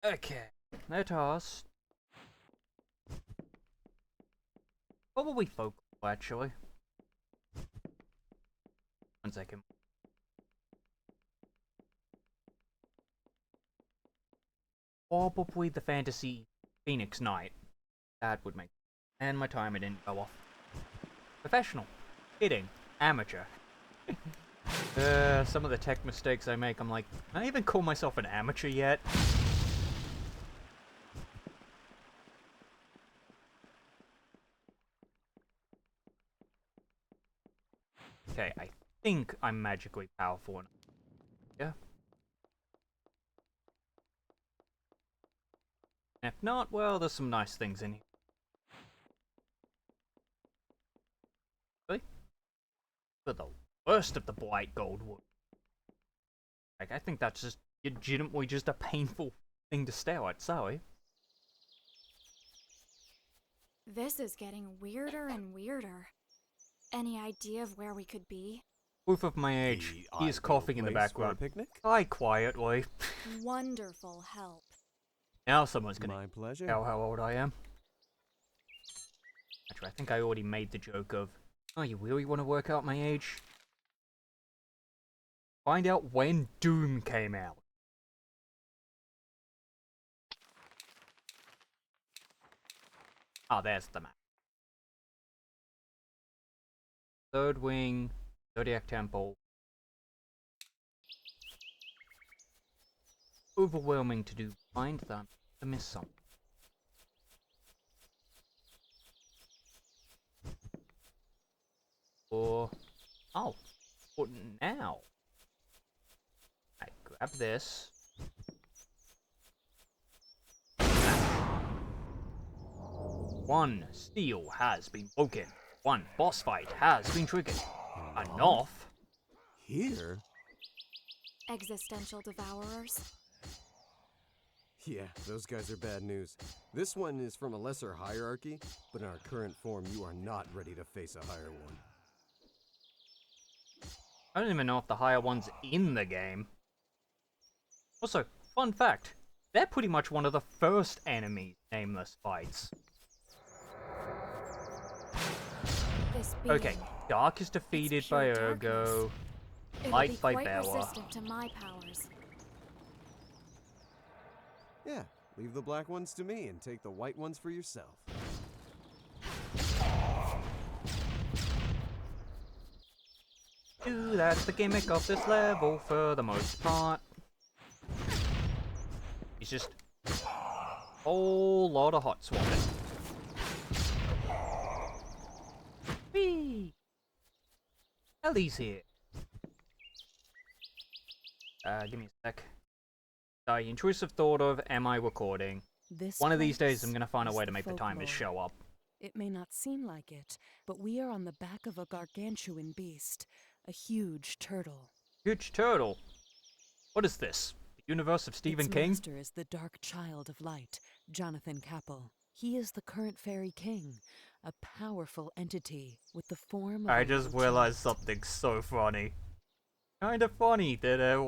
Okay, let us probably Fokelore actually. 1 second. Probably the fantasy Phoenix Knight. That would make. And my timer didn't go off. Professional. Kidding. Amateur. Some of the tech mistakes I make, I'm like, can I even call myself an amateur yet? Okay, I think I'm magically powerful enough. Yeah. If not, well, there's some nice things in here. Really? For the worst of the blight gold wood. Like, I think that's just legitimately just a painful thing to stare at, sorry. This is getting weirder and weirder. Any idea of where we could be? Proof of my age. He is coughing in the background. Die quietly. Wonderful help. Now someone's gonna My pleasure. tell how old I am. Actually, I think I already made the joke of, oh, you really want to work out my age? Find out when Doom came out. Ah, there's the map. Third Wing, Zodiac Temple. Overwhelming to do. Find that. To miss something. Or... oh. What now? I grab this. One seal has been broken. One boss fight has been triggered. Enough? Here? Existential devourers? Yeah, those guys are bad news. This one is from a lesser hierarchy, but in our current form, you are not ready to face a higher one. I don't even know if the higher one's in the game. Also, fun fact, they're pretty much one of the first enemy nameless fights. This being, Okay, Dark is defeated by pure Ergo, it'll Light be by quite Bella. resistant to my powers. Yeah, leave the black ones to me and take the white ones for yourself. Ooh, that's the gimmick of this level for the most part. It's just a whole lot of hot swapping. Whee! Ellie's here. Give me a sec. The intrusive thought of, am I recording? One of these days I'm gonna find a way to make the timers show up. It may not seem like it, but we are on the back of a gargantuan beast, a huge turtle. Huge turtle. What is this? The universe of Stephen Its King? master is the Dark Child of Light, Jonathan Capel. He is the current fairy king, a powerful entity with the form of I a just little realized child. something so funny. Kinda funny that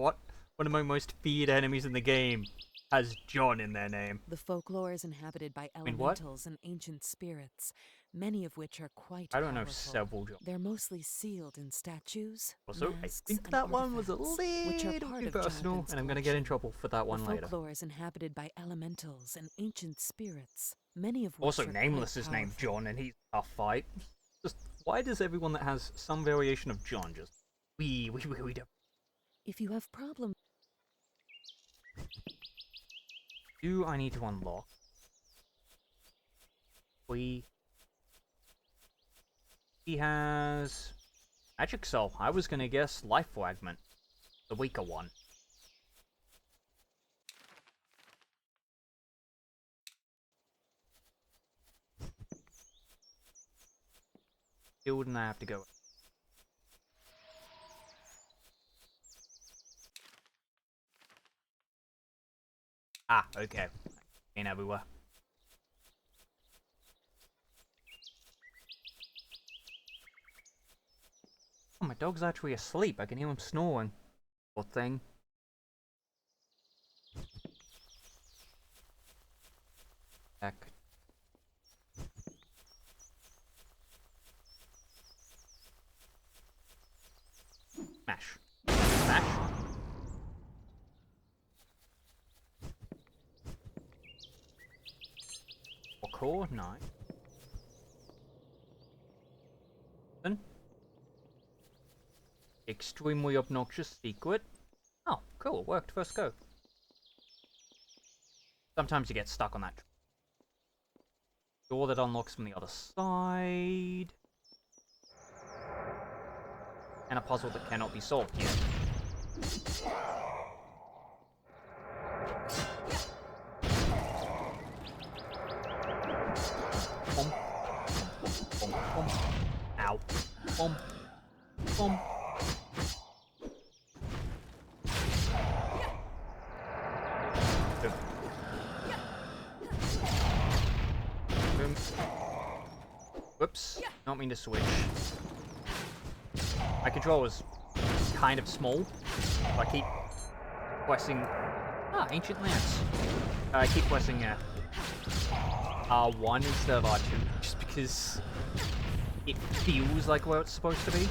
one of my most feared enemies in the game has John in their name. The folklore is inhabited by mean, what? elementals and ancient spirits, many of which are quite I don't know powerful. several John. They're mostly sealed in statues, Also, I masks, think and that one was a artifacts, which are little part too of personal, Jonathan's and I'm gonna get in collection. trouble for that one The later. folklore is inhabited by elementals and ancient spirits, many of which Also, are Nameless quite is named powerful. John, and he's a fight. Just, why does everyone that has some variation of John just... we don't... If you have problems, Do I need to unlock? He has... Magic Soul. I was gonna guess Life Fragment. The weaker one. Still didn't have to go. Ah, okay. Ain't everywhere. Oh, my dog's actually asleep. I can hear him snoring. Poor thing. Back. Smash. Smash. Core, nice. Then. Extremely obnoxious secret. Oh, cool, it worked first go. Sometimes you get stuck on that. Door that unlocks from the other side. And a puzzle that cannot be solved yet. Boom. Boom, boom. Ow. Boom. Boom. Boom. Boom. Whoops. Not mean to switch. My controller's kind of small. So I keep pressing... Ah, Ancient Lance. I keep pressing R1 instead of R2, just because it feels like where it's supposed to be.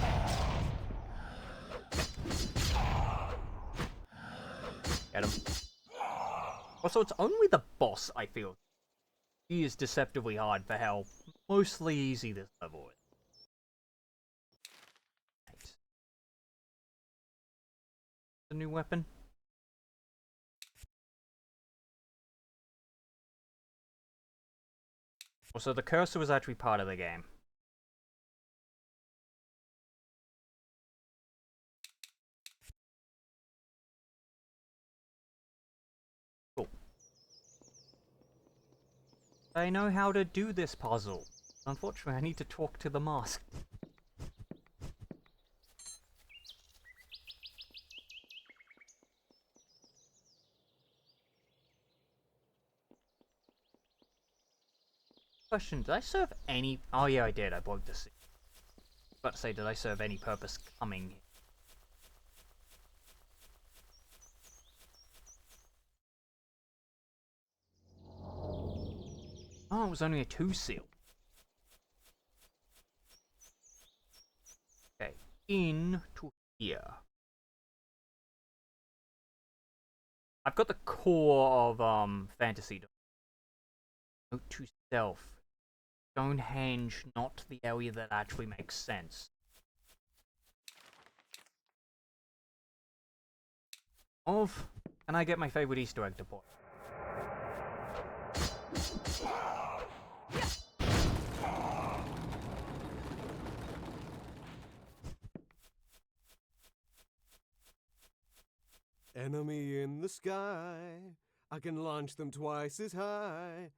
Get him. Also, it's only the boss, I feel. He is deceptively hard for how mostly easy this level is. Right. The new weapon. Also, the cursor was actually part of the game. Cool. I know how to do this puzzle. Unfortunately, I need to talk to the mask. Question, did I serve any... Oh yeah, I did. I broke the seat. I was about to say, did I serve any purpose coming? Oh, it was only a 2 seal. Okay, in to here. I've got the core of fantasy. Note to self. Stonehenge, not the area that actually makes sense. Can I get my favorite Easter egg to point? Enemy in the sky, I can launch them twice as high.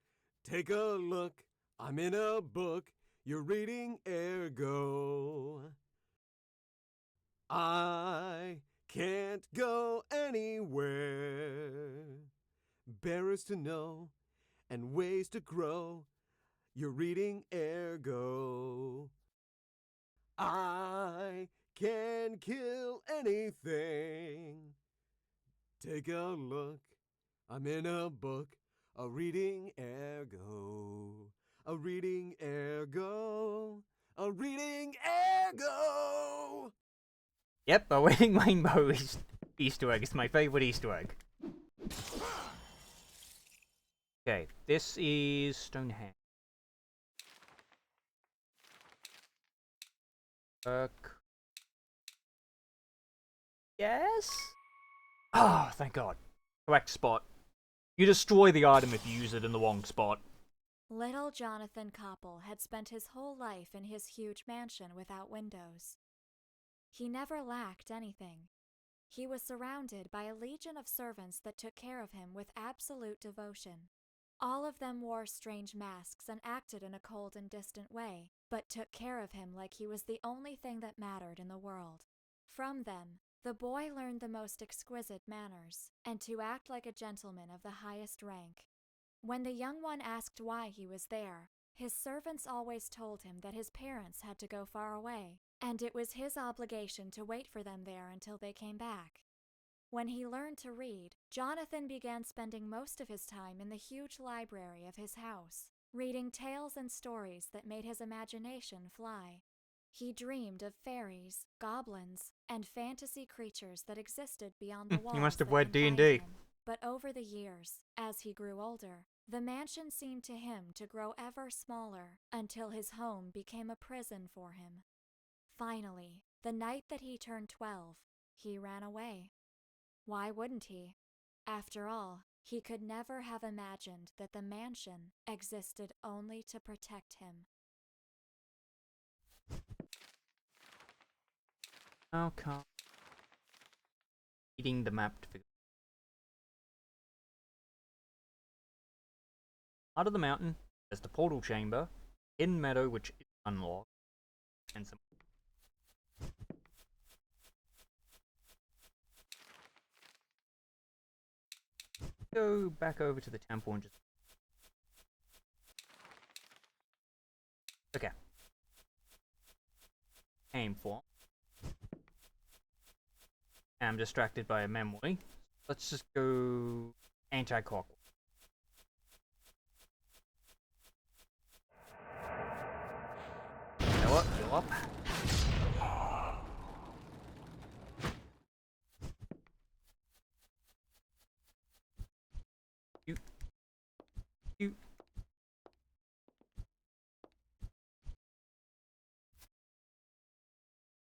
Take a look, I'm in a book, you're reading ergo. I can't go anywhere. Bearers to know and ways to grow, you're reading ergo. I can kill anything. Take a look, I'm in a book, a reading ergo, a reading ergo, a reading ergo. Yep, a winning rainbow Easter egg is my favorite Easter egg. Okay, this is Stonehenge. Yes? Ah, thank God. Correct spot. You destroy the item if you use it in the wrong spot. Little Jonathan Koppel had spent his whole life in his huge mansion without windows. He never lacked anything. He was surrounded by a legion of servants that took care of him with absolute devotion. All of them wore strange masks and acted in a cold and distant way, but took care of him like he was the only thing that mattered in the world. From them, the boy learned the most exquisite manners, and to act like a gentleman of the highest rank. When the young one asked why he was there, his servants always told him that his parents had to go far away, and it was his obligation to wait for them there until they came back. When he learned to read, Jonathan began spending most of his time in the huge library of his house, reading tales and stories that made his imagination fly. He dreamed of fairies, goblins, and fantasy creatures that existed beyond the walls You must have that read confined D&D. him. But over the years, as he grew older, the mansion seemed to him to grow ever smaller until his home became a prison for him. Finally, the night that he turned 12, he ran away. Why wouldn't he? After all, he could never have imagined that the mansion existed only to protect him. How come? Eating the map to figure. Out of the mountain, there's the portal chamber, hidden meadow which is unlocked, and some. Go back over to the temple and just. Okay. Aim for. I'm distracted by a memory. Let's just go anti-clockwise. You know what? Heal up. You.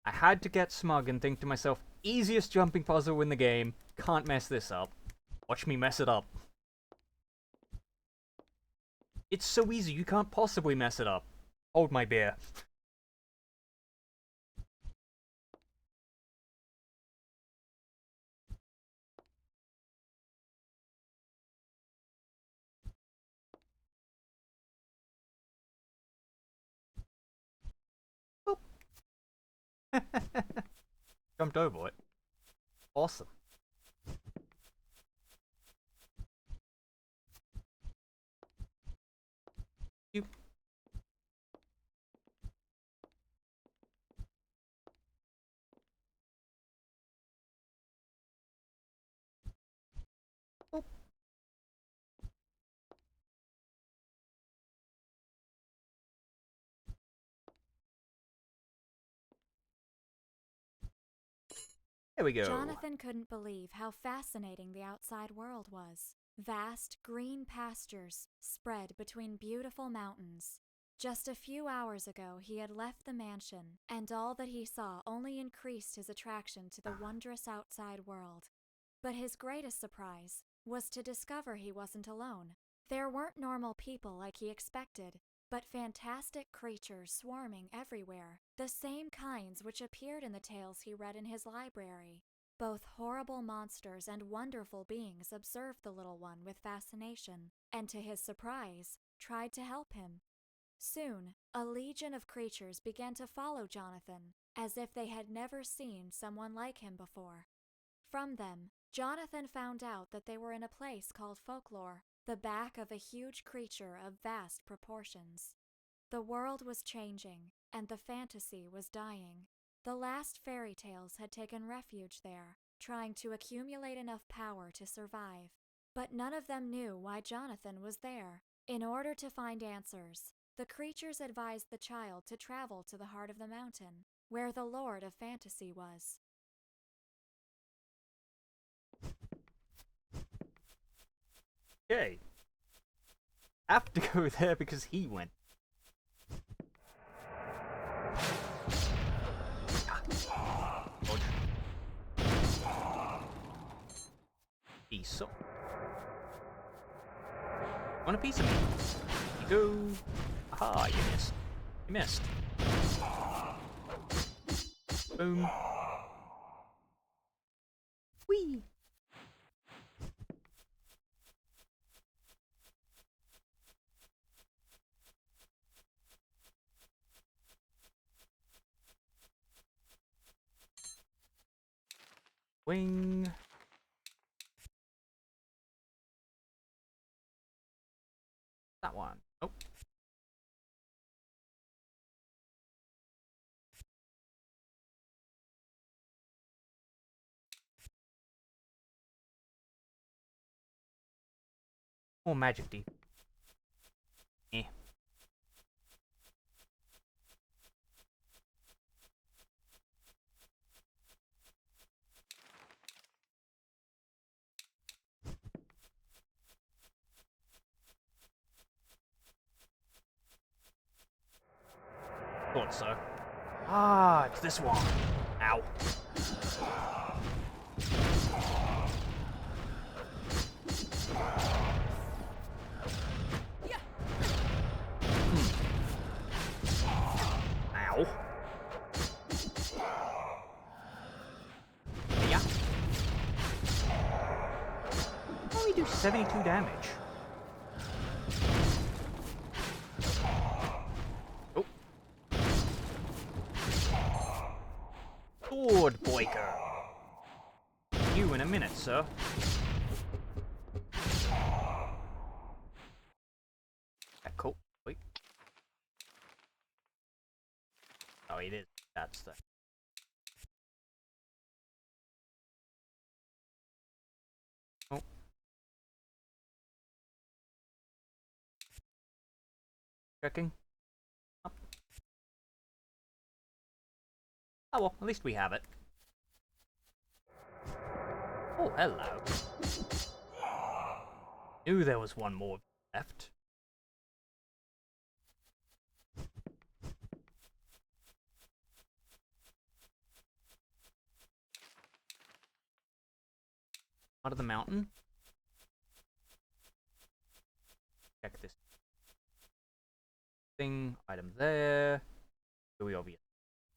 I had to get smug and think to myself, easiest jumping puzzle in the game, can't mess this up. Watch me mess it up. It's so easy, you can't possibly mess it up. Hold my beer. Boop. Jumped over it. Awesome. You. Boop. There we go. Jonathan couldn't believe how fascinating the outside world was. Vast green pastures spread between beautiful mountains. Just a few hours ago, he had left the mansion, and all that he saw only increased his attraction to the wondrous outside world. But his greatest surprise was to discover he wasn't alone. There weren't normal people like he expected, but fantastic creatures swarming everywhere, the same kinds which appeared in the tales he read in his library. Both horrible monsters and wonderful beings observed the little one with fascination, and to his surprise, tried to help him. Soon, a legion of creatures began to follow Jonathan, as if they had never seen someone like him before. From them, Jonathan found out that they were in a place called Fokelore, the back of a huge creature of vast proportions. The world was changing, and the fantasy was dying. The last fairy tales had taken refuge there, trying to accumulate enough power to survive. But none of them knew why Jonathan was there. In order to find answers, the creatures advised the child to travel to the heart of the mountain, where the Lord of Fantasy was. Okay. Have to go there because he went. Dodge. Piece of. Want a piece of me? You go. Aha, you missed. You missed. Boom. Whee! Wing. That one. Oh. More magic deep. Eh. Thought so. Ah, it's this one. Ow. Ow. Yeah. Only do 72 damage. Oh. Sword breaker. You in a minute, sir. Yeah, cool. Wait. Oh, it is. That's the. Oh. Checking. Oh. Oh well, at least we have it. Oh, hello. Knew there was one more left. Out of the mountain. Check this thing. Item there. We obvious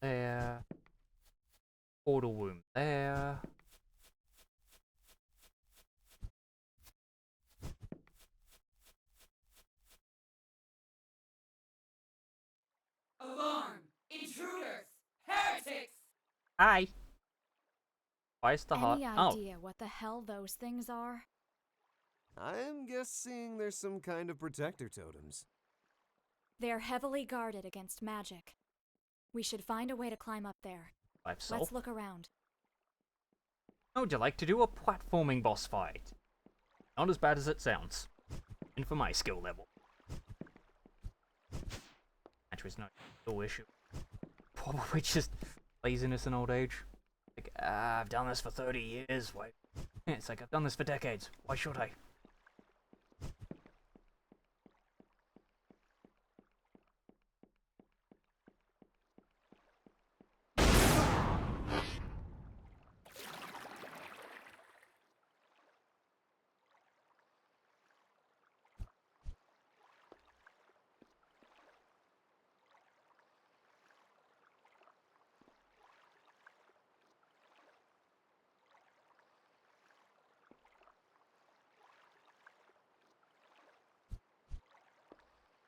there. Portal room there. Alarm! Intruders! Heretics! Hi. Why is the heart? Any Oh, idea what the hell those things are? I'm guessing there's some kind of protector totems. They're heavily guarded against magic. We should find a way to climb up there. life soul. Let's look around. How would you like to do a platforming boss fight? Not as bad as it sounds. And for my skill level. Actually, it's not no issue. Probably just laziness in old age. Like, I've done this for 30 years. Why? Yeah, it's like, I've done this for decades. Why should I?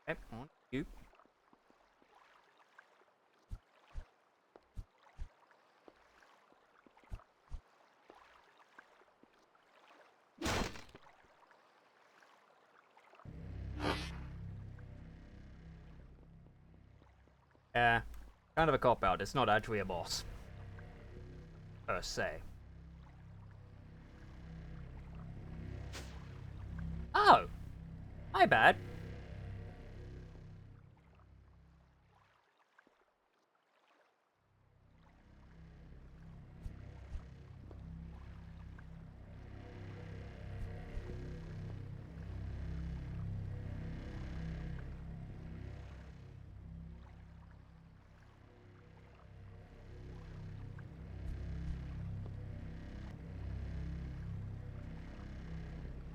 Okay, on you. Yeah, kind of a cop-out. It's not actually a boss. Per se. Oh! My bad.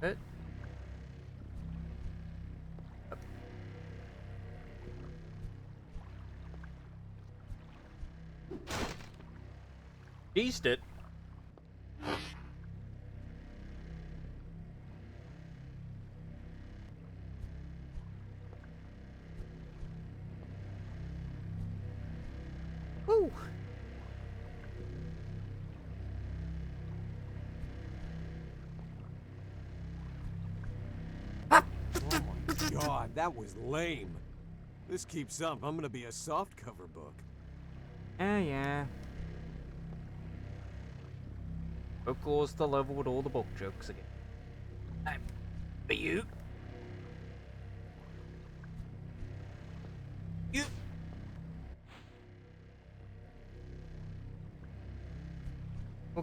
It. Eased it. Woo! Oh my god, that was lame. This keeps up, I'm gonna be a softcover book. Yeah. Fokelore's the level with all the book jokes again. But you,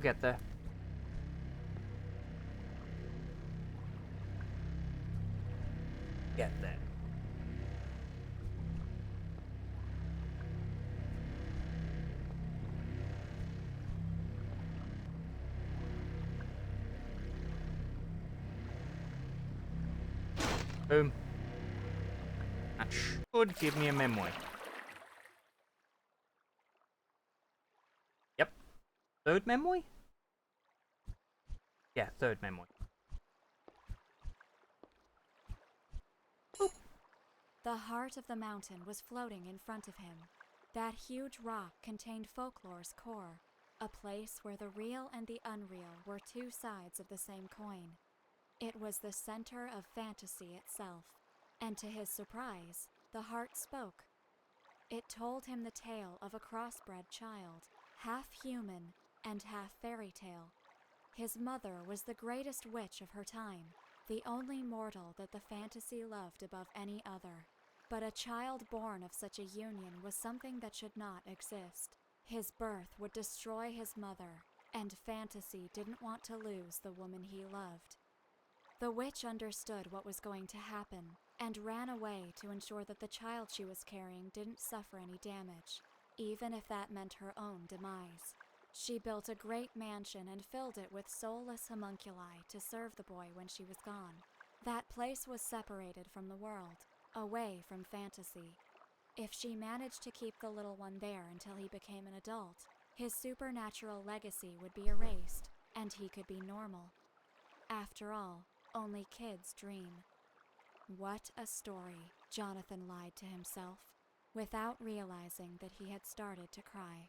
get there. Get there. Boom. That should give me a memory. Yep. Third memory? Yeah, third memory. The heart of the mountain was floating in front of him. That huge rock contained Fokelore's core, a place where the real and the unreal were two sides of the same coin. It was the center of fantasy itself, and to his surprise, the heart spoke. It told him the tale of a crossbred child, half human and half fairy tale. His mother was the greatest witch of her time, the only mortal that the fantasy loved above any other. But a child born of such a union was something that should not exist. His birth would destroy his mother, and fantasy didn't want to lose the woman he loved. The witch understood what was going to happen, and ran away to ensure that the child she was carrying didn't suffer any damage, even if that meant her own demise. She built a great mansion and filled it with soulless homunculi to serve the boy when she was gone. That place was separated from the world, away from fantasy. If she managed to keep the little one there until he became an adult, his supernatural legacy would be erased, and he could be normal. After all, only kids dream. What a story, Jonathan lied to himself, without realizing that he had started to cry.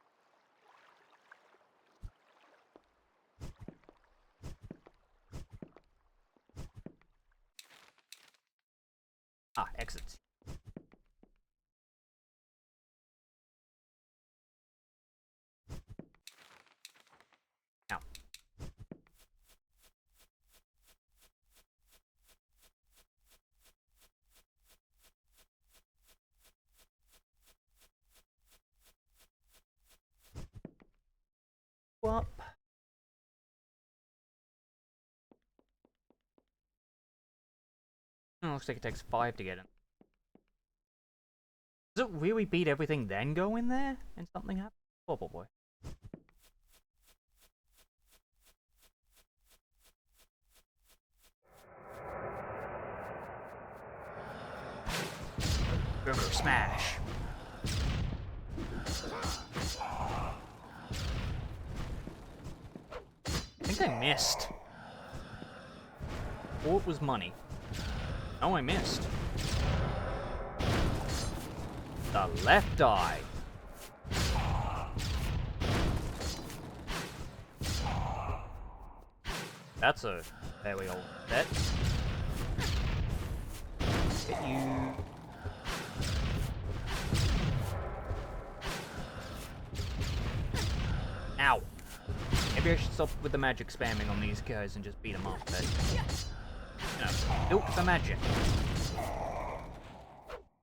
Ah, exits. Now. What? Oh, looks like it takes 5 to get in. Does it really beat everything then go in there and something happens? Oh boy. Burger smash. I think I missed. Or it was money. Oh, I missed. The left eye. That's a very old bet. Hit you. Ow. Maybe I should stop with the magic spamming on these guys and just beat them up, but... You know, built for magic.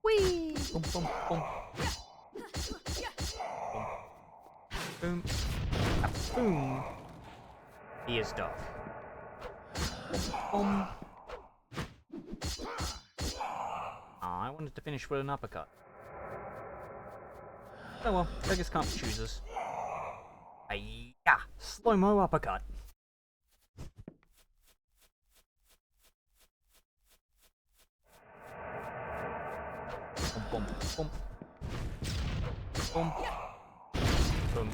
Whee! Boom, boom, boom. Boom. Boom. Boom. He is dark. Boom. I wanted to finish with an uppercut. Oh well, beggars can't be choosers. Aiyah! Slow-mo uppercut. Boom, boom, boom. Boom. Boom.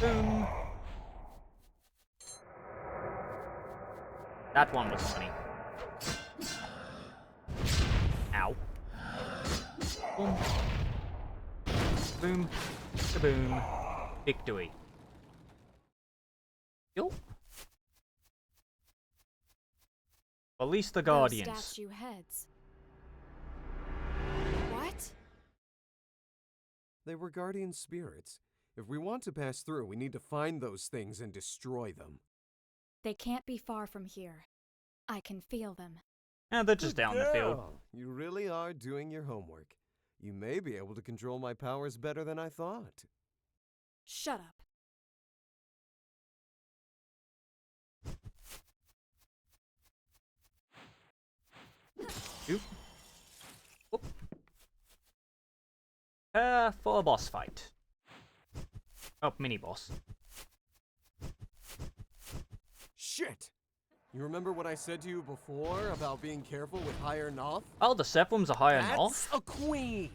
Boom. That one was funny. Ow. Boom. Boom. Kaboom. Victory. Yo. At least the Guardians. Those statue heads. What? They were guardian spirits. If we want to pass through, we need to find those things and destroy them. They can't be far from here. I can feel them. They're just down the field. Girl, you really are doing your homework. You may be able to control my powers better than I thought. Shut up. Oop. Oop. For a boss fight. Oh, mini boss. Shit! You remember what I said to you before about being careful with higher Noth? Oh, the Sephiroths are higher That's Noth? a queen!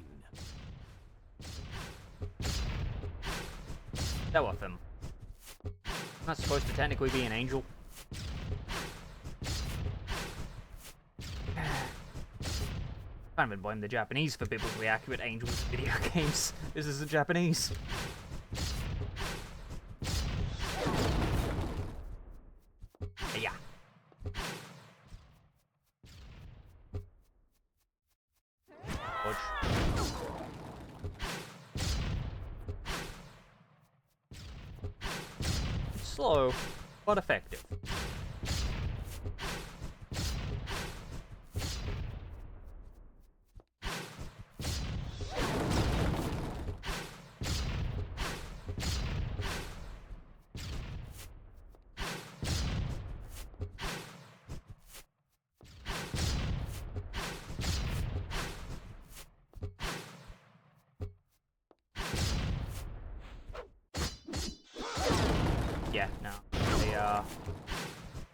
That was him. Not supposed to technically be an angel. Can't even blame the Japanese for biblically accurate angels in video games. This isn't Japanese. Yeah. Dodge. Slow, but effective. Yeah, no. They are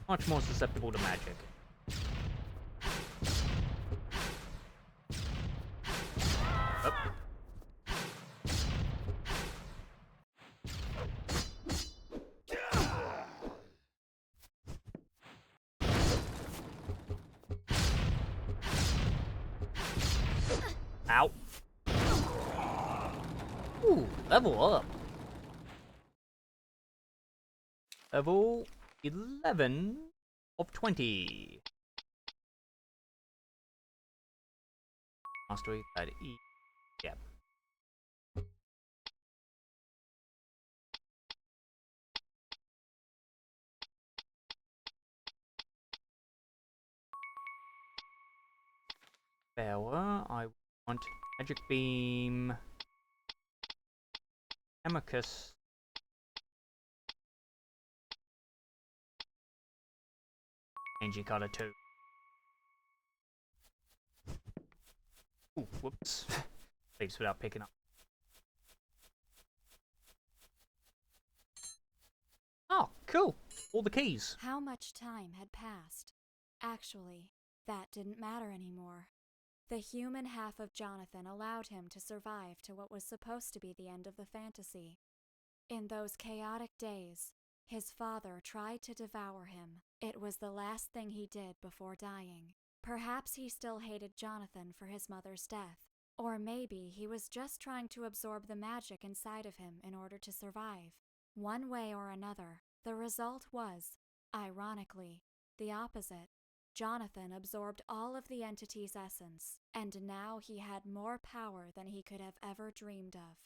much more susceptible to magic. Up. Ow. Ooh, level up. Level 11 of 20. Mastery at E. Yep. Power. I want Magic Beam. Amicus. Angie Carter 2. Ooh, whoops. Leaves without picking up. Oh, cool. All the keys. How much time had passed? Actually, that didn't matter anymore. The human half of Jonathan allowed him to survive to what was supposed to be the end of the fantasy. In those chaotic days, his father tried to devour him. It was the last thing he did before dying. Perhaps he still hated Jonathan for his mother's death, or maybe he was just trying to absorb the magic inside of him in order to survive. One way or another, the result was, ironically, the opposite. Jonathan absorbed all of the entity's essence, and now he had more power than he could have ever dreamed of.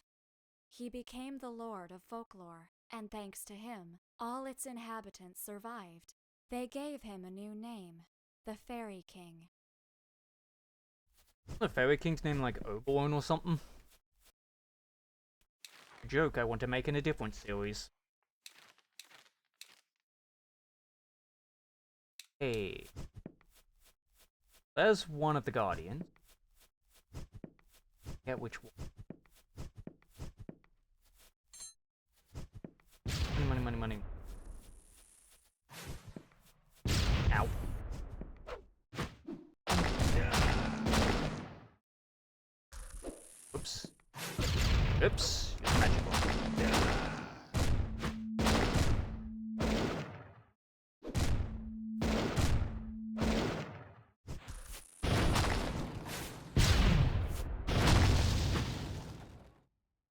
He became the Lord of Fokelore, and thanks to him, all its inhabitants survived. They gave him a new name, the Fairy King. The Fairy King's name like Oberon or something? A joke I want to make in a different series. Hey. There's one of the Guardians. Get which one? Money, money, money, money. Ow. Oops. Oops. It's magical.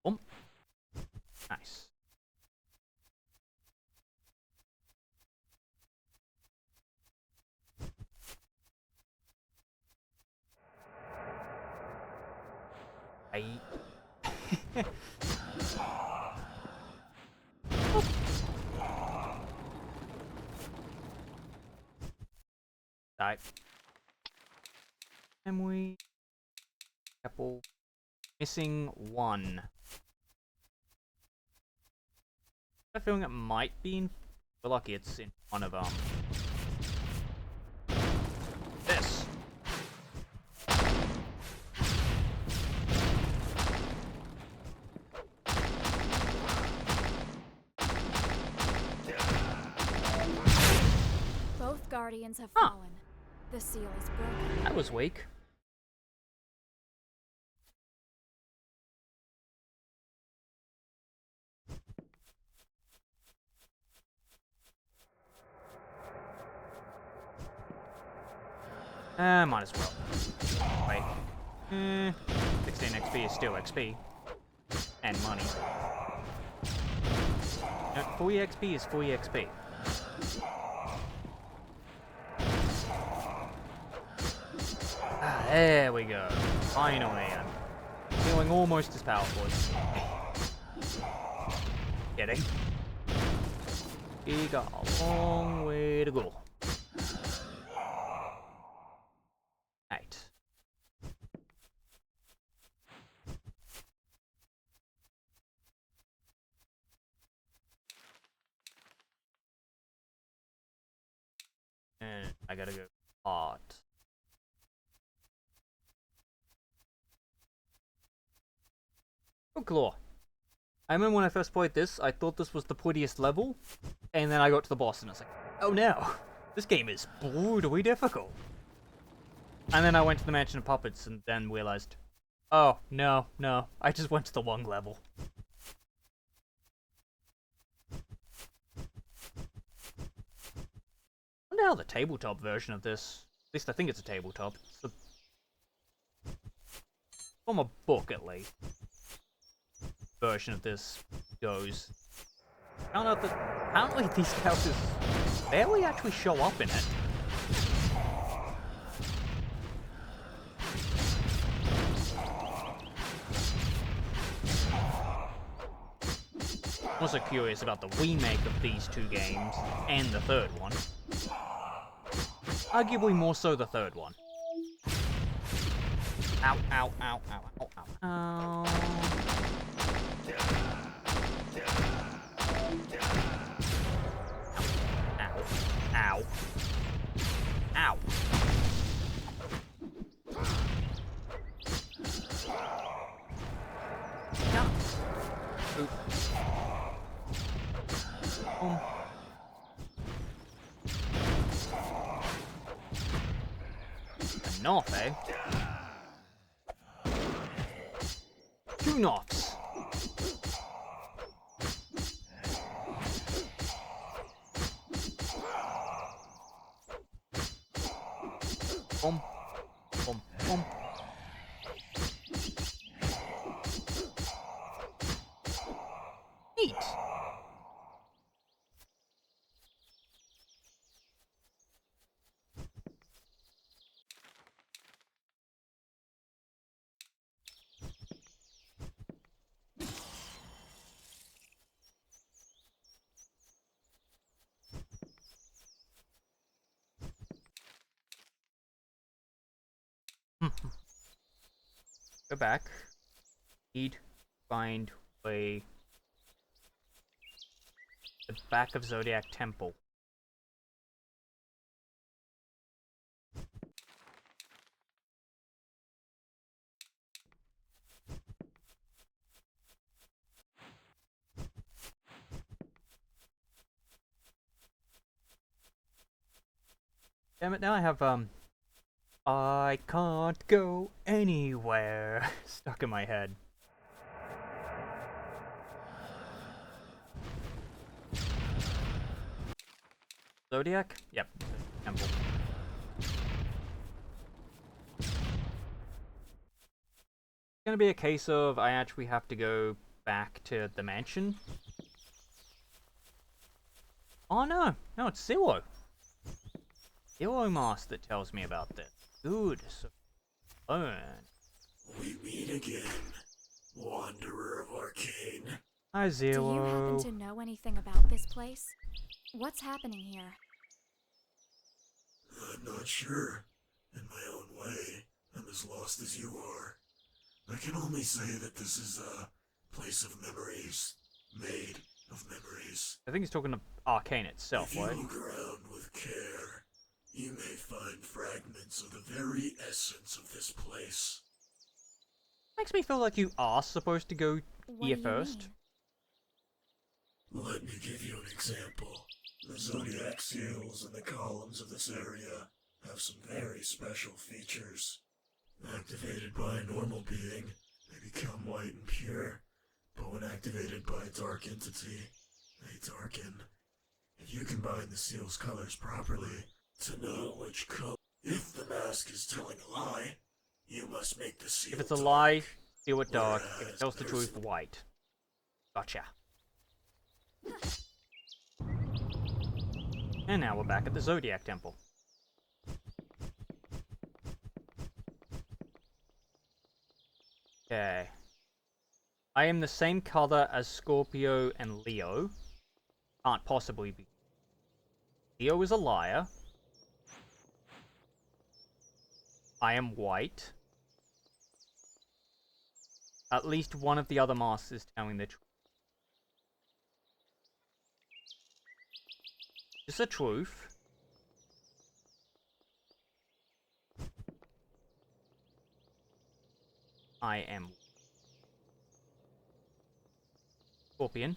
Boom. Nice. I. Die. And we apple missing one. I have a feeling it might be in. We're lucky it's in one of this. guardians have Huh. fallen. The seal is broken. That was weak. Might as well. Wait. 16 XP is still XP. And money. No, 40 XP is 40 XP. There we go. Finally, I'm feeling almost as powerful as... Kidding. We got a long way to go. Right. And I gotta go hard. Fokelore. I remember when I first played this, I thought this was the prettiest level, and then I got to the boss and I was like, oh no, this game is brutally difficult. And then I went to the Mansion of Puppets and then realized, oh, no, I just went to the wrong level. I wonder how the tabletop version of this, at least I think it's a tabletop, it's from a book at least, version of this goes. Found out that apparently these characters barely actually show up in it. I'm also curious about the remake of these two games and the third one. Arguably more so the third one. Ow, ow, ow, ow, ow, ow, ow. Ow. Ow. No. Oop. Enough, eh? Two knocks. Boom. Boom. Boom. Neat. Go back. Need find way. The back of Zodiac Temple. Damn it, now I have I can't go anywhere stuck in my head. Zodiac? Yep. Temple. It's gonna be a case of I actually have to go back to the mansion. Oh no! No, it's Zero! Zero Mask that tells me about this. Good. So learn. We meet again, Wanderer of Arcane. Hi, Zero. Do you happen to know anything about this place? What's happening here? I'm not sure. In my own way, I'm as lost as you are. I can only say that this is a place of memories, made of memories. I think he's talking to Arcane itself, If you right? look around with care, you may find fragments of the very essence of this place. Makes me feel like you are supposed to go What here do you first. mean? Let me give you an example. The zodiac seals and the columns of this area have some very special features. Activated by a normal being, they become white and pure, but when activated by a dark entity, they darken. If you combine the seal's colors properly to know which color... If the mask is telling a lie, you must make the seal If it's a dark. lie, do it dark. If it Whereas tells the truth, person- white. Gotcha. And now we're back at the Zodiac Temple. Okay. I am the same color as Scorpio and Leo. Can't possibly be. Leo is a liar. I am white. At least one of the other masks is telling the truth. Is the truth? I am Scorpion.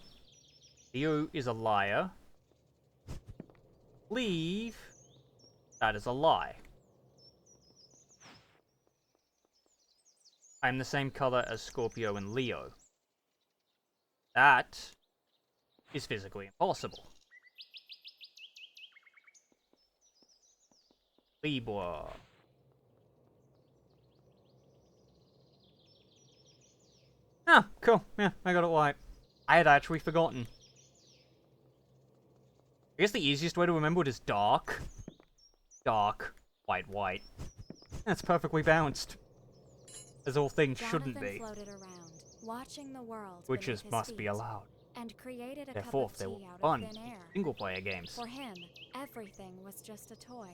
Leo is a liar. Leave. That is a lie. I'm the same color as Scorpio and Leo. That is physically impossible. Libra. Ah, cool. Yeah, I got it right. I had actually forgotten. I guess the easiest way to remember it is dark. Dark. White, white. That's perfectly balanced. As all things shouldn't Jonathan be. floated around, watching the world Which beneath is his must be feet, allowed. and created a Therefore, cup of they were tea out fun of thin air. single-player games. For him, everything was just a toy.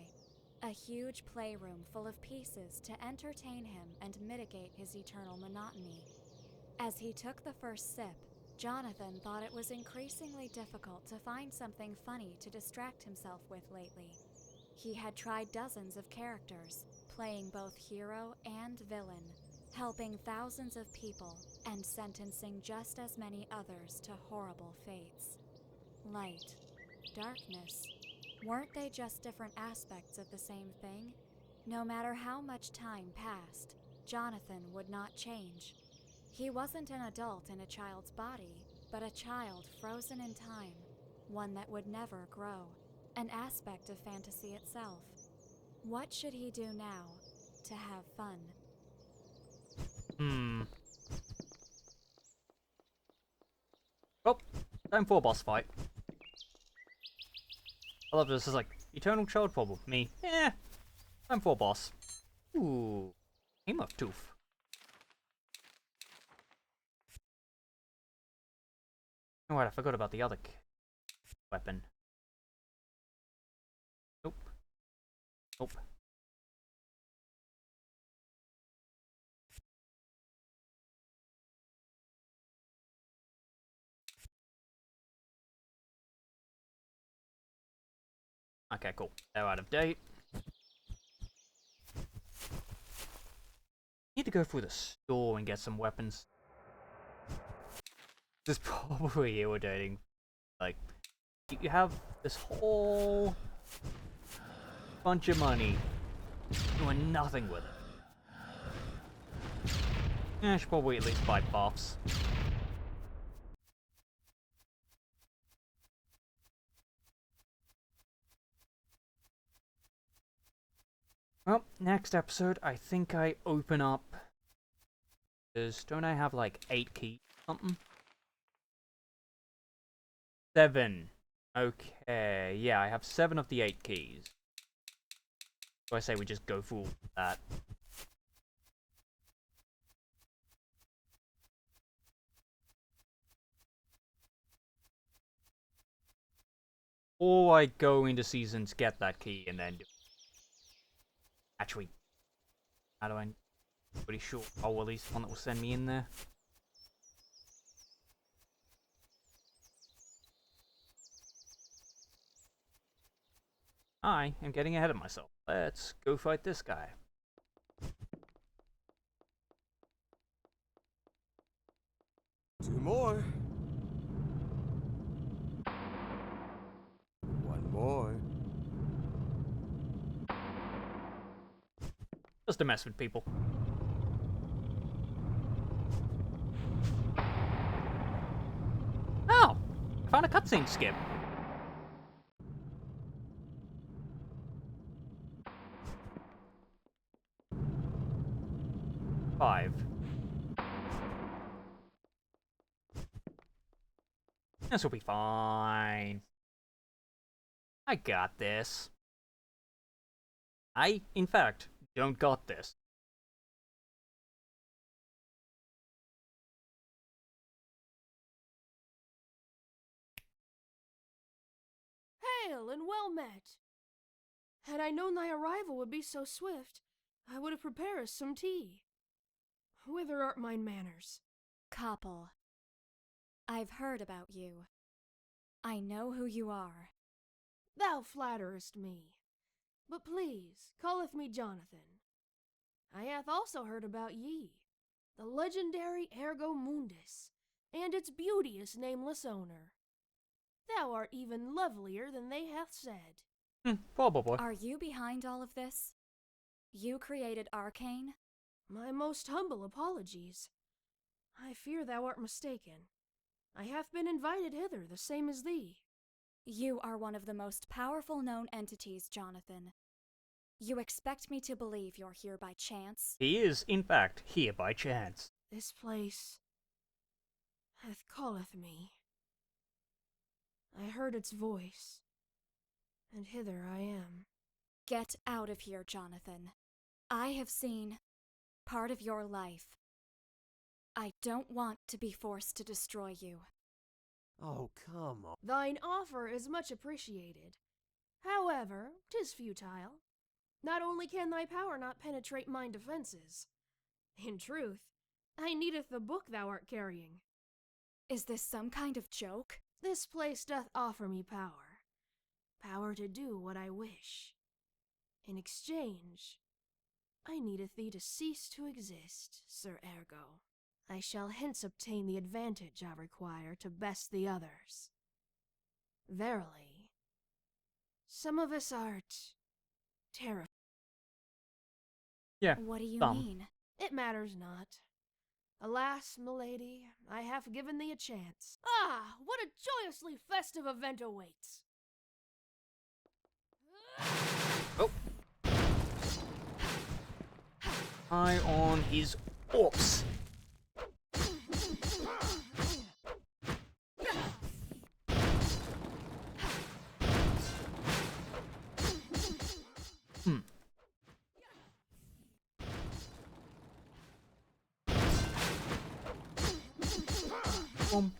A huge playroom full of pieces to entertain him and mitigate his eternal monotony. As he took the first sip, Jonathan thought it was increasingly difficult to find something funny to distract himself with lately. He had tried dozens of characters, playing both hero and villain, helping thousands of people and sentencing just as many others to horrible fates. Light, darkness, weren't they just different aspects of the same thing? No matter how much time passed, Jonathan would not change. He wasn't an adult in a child's body, but a child frozen in time, one that would never grow, an aspect of fantasy itself. What should he do now to have fun? Oh, time for a boss fight. I love this. It's like, eternal child problem. Me, time for a boss. Ooh, Anima tooth. Oh, right, I forgot about the other weapon. Nope. Nope. Okay, cool. They're out of date. Need to go through the store and get some weapons. This is probably irritating. Like, you have this whole bunch of money, doing nothing with it. I should probably at least buy buffs. Well, next episode, I think I open up... Don't I have like 8 keys or something? 7. Okay, yeah, I have 7 of the 8 keys. So I say we just go through that. Or I go into seasons, get that key, and then... Actually, how do I... Pretty sure I'll release one that will send me in there. I am getting ahead of myself. Let's go fight this guy. Two more. boy. Just to mess with people. Oh! I found a cutscene skip. Five. This will be fine. I got this. I, in fact, don't got this. Hail and well met! Had I known thy arrival would be so swift, I would have prepared us some tea. Whither art mine manners? Koppel, I've heard about you. I know who you are. Thou flatterest me. But please, calleth me Jonathan. I hath also heard about ye, the legendary Ergo Mundus, and its beauteous nameless owner. Thou art even lovelier than they hath said. Probably. Are you behind all of this? You created Arcane? My most humble apologies. I fear thou art mistaken. I have been invited hither the same as thee. You are one of the most powerful known entities, Jonathan. You expect me to believe you're here by chance? He is, in fact, here by chance. This place hath calleth me. I heard its voice, and hither I am. Get out of here, Jonathan. I have seen part of your life. I don't want to be forced to destroy you. Oh, come on. Thine offer is much appreciated. However, 'tis futile. Not only can thy power not penetrate mine defenses. In truth, I needeth the book thou art carrying. Is this some kind of joke? This place doth offer me power. Power to do what I wish. In exchange, I needeth thee to cease to exist, Sir Ergo. I shall hence obtain the advantage I require to best the others. Verily, some of us art terrified. Yeah. What do you dumb. mean? It matters not. Alas, milady, I have given thee a chance. Ah, what a joyously festive event awaits! Oh. Eye on his ops. Boom.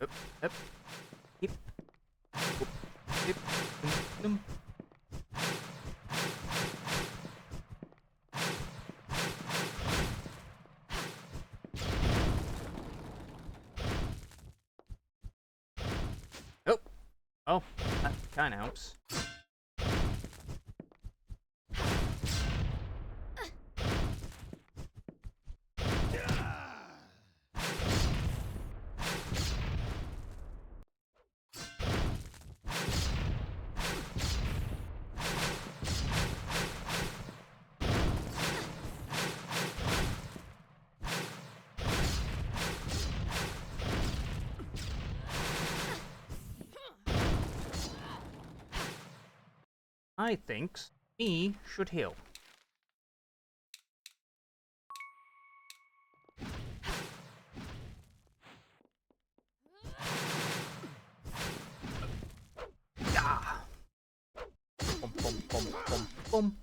Up, up, hip, up, hip, dum. Oh, oh, that kind of helps. I think he should heal. Yeah. Bum, bum, bum, bum, bum.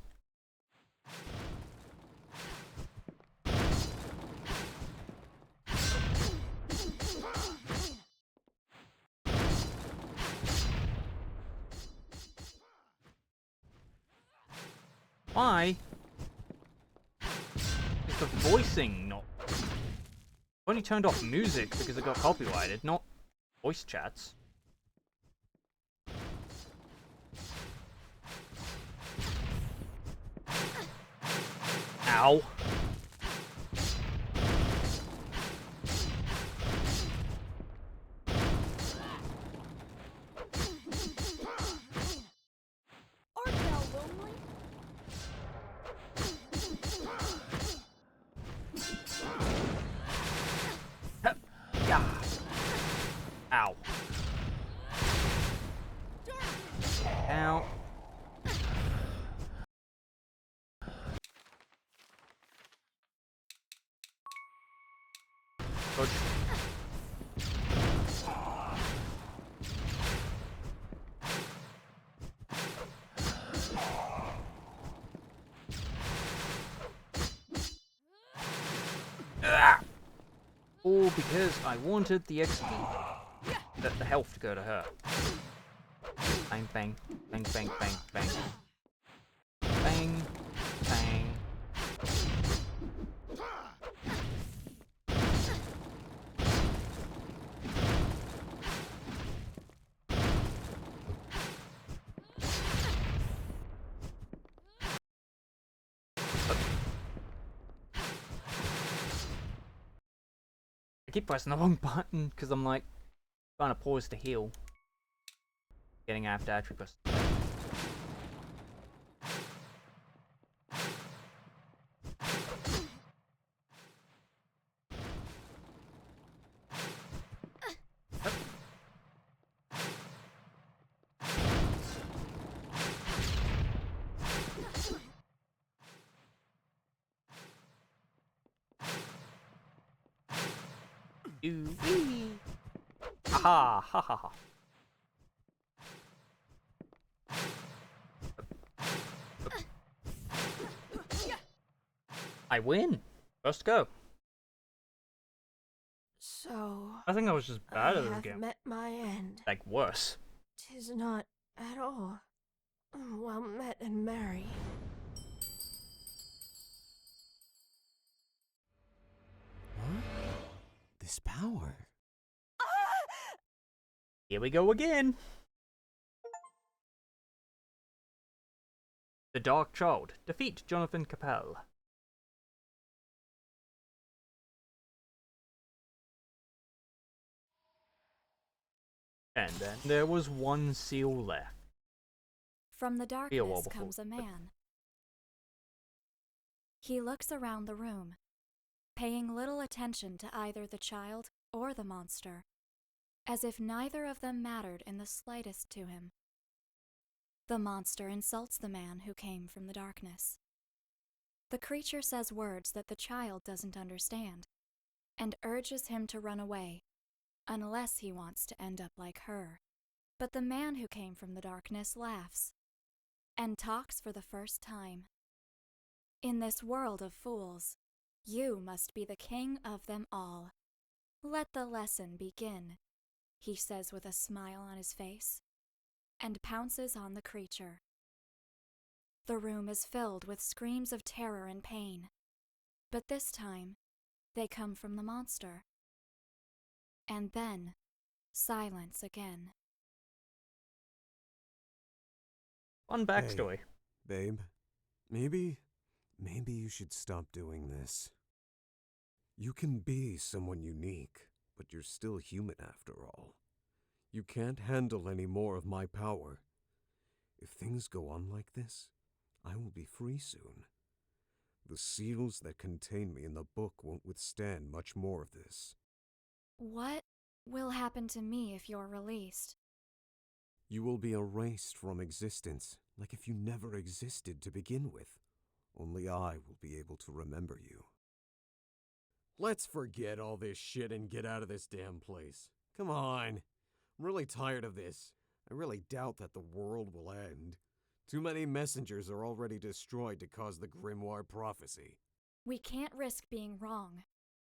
Why is the voicing not... only turned off music because it got copyrighted, not voice chats. Ow. Art thou lonely? Hup. Yeah. Ow. Ow. Good. Ah! All because I wanted the XP. The health to go to her. Bang, bang, bang, bang, bang, bang. Bang, bang. I keep pressing the wrong button because I'm like trying to pause to heal. Getting after Atropos. Ooh-wee. Aha! Ha ha ha. I win! First go. So I think I was just bad at this have game. met my end. Like, worse. 'Tis not at all well met and merry. What? This power? Here we go again! The Dark Child. Defeat Jonathan Capel. And then there was one seal left. From the Be a while darkness before- comes a man. He looks around the room, paying little attention to either the child or the monster, as if neither of them mattered in the slightest to him. The monster insults the man who came from the darkness. The creature says words that the child doesn't understand, and urges him to run away, unless he wants to end up like her. But the man who came from the darkness laughs, and talks for the first time. In this world of fools, you must be the king of them all. Let the lesson begin, he says with a smile on his face, and pounces on the creature. The room is filled with screams of terror and pain, but this time, they come from the monster. And then, silence again. Fun backstory. Hey, babe, maybe you should stop doing this. You can be someone unique, but you're still human after all. You can't handle any more of my power. If things go on like this, I will be free soon. The seals that contain me in the book won't withstand much more of this. What will happen to me if you're released? You will be erased from existence, like if you never existed to begin with. Only I will be able to remember you. Let's forget all this shit and get out of this damn place. Come on. I'm really tired of this. I really doubt that the world will end. Too many messengers are already destroyed to cause the Grimoire prophecy. We can't risk being wrong.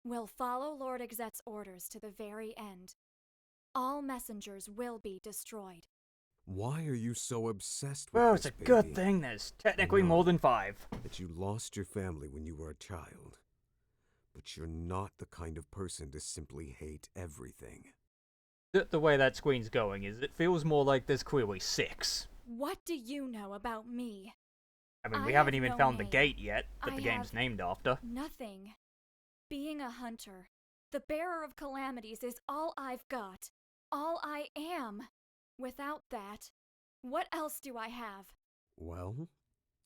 We'll follow Lord Exet's orders to the very end. All messengers will be destroyed. Why are you so obsessed with Well, this, it's a good baby? thing there's technically No. more than 5. That you lost your family when you were a child. but you're not the kind of person to simply hate everything. The way that screen's going is it feels more like there's clearly 6. What do you know about me? I mean, I we haven't have even no found the name. gate yet that I the game's have named after. Nothing. Being a hunter, the bearer of calamities is all I've got. All I am. Without that, what else do I have? Well,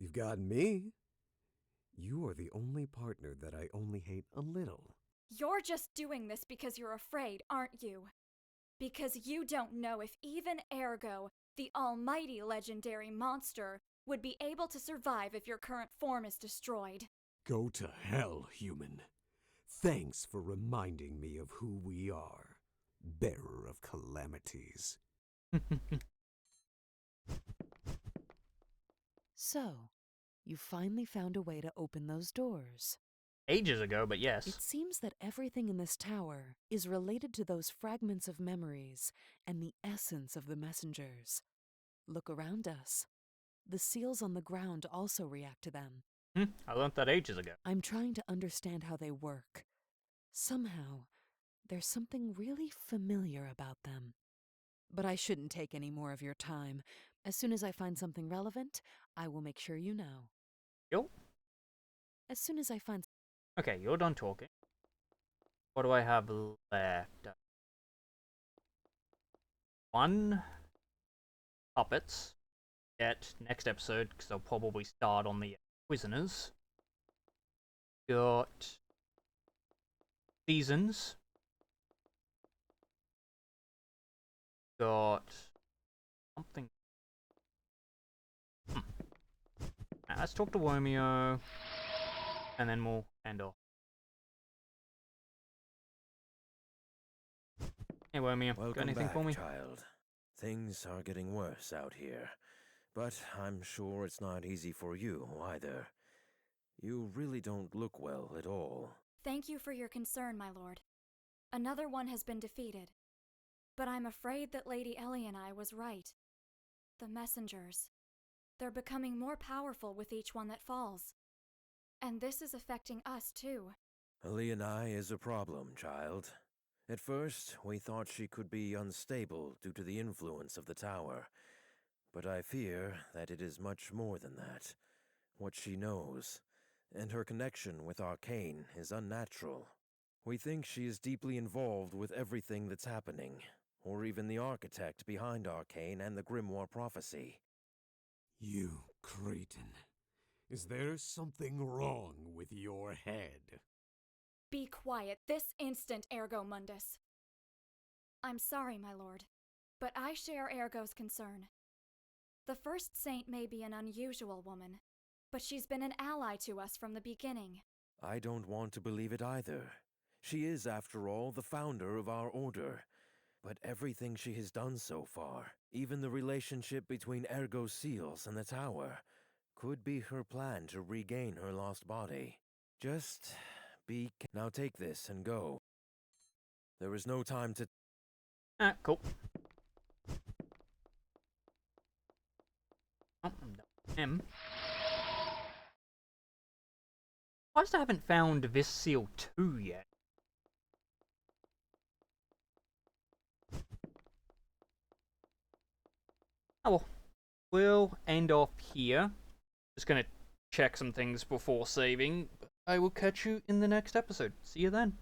you've got me. You are the only partner that I only hate a little. You're just doing this because you're afraid, aren't you? Because you don't know if even Ergo, the almighty legendary monster, would be able to survive if your current form is destroyed. Go to hell, human. Thanks for reminding me of who we are. Bearer of calamities. So, you finally found a way to open those doors. Ages ago, but yes. It seems that everything in this tower is related to those fragments of memories and the essence of the messengers. Look around us. The seals on the ground also react to them. I learned that ages ago. I'm trying to understand how they work. Somehow, there's something really familiar about them. But I shouldn't take any more of your time. As soon as I find something relevant, I will make sure you know. Yo. As soon as I find... Okay, you're done talking. What do I have left? 1 puppets. Get next episode, because I'll probably start on the prisoners. Got seasons. Got something. Now, let's talk to Romeo, and then we'll end off. Hey Romeo, got Welcome anything back, for me? child. Things are getting worse out here, but I'm sure it's not easy for you either. You really don't look well at all. Thank you for your concern, my lord. Another one has been defeated. But I'm afraid that Lady Ellie and I was right. The messengers. They're becoming more powerful with each one that falls. And this is affecting us, too. Ellie and I is a problem, child. At first, we thought she could be unstable due to the influence of the tower. But I fear that it is much more than that. What she knows, and her connection with Arcane, is unnatural. We think she is deeply involved with everything that's happening, or even the architect behind Arcane and the Grimoire Prophecy. You, Creighton. Is there something wrong with your head? Be quiet this instant, Ergo Mundus. I'm sorry, my lord, but I share Ergo's concern. The First Saint may be an unusual woman, but she's been an ally to us from the beginning. I don't want to believe it either. She is, after all, the founder of our order. But everything she has done so far, even the relationship between Ergo's seals and the tower, could be her plan to regain her lost body. Just be... Now take this and go. There is no time to... Ah, cool. Oh, I'm done with him. Why I haven't found this seal 2 yet? Oh well. We'll end off here. Just gonna check some things before saving. I will catch you in the next episode. See you then.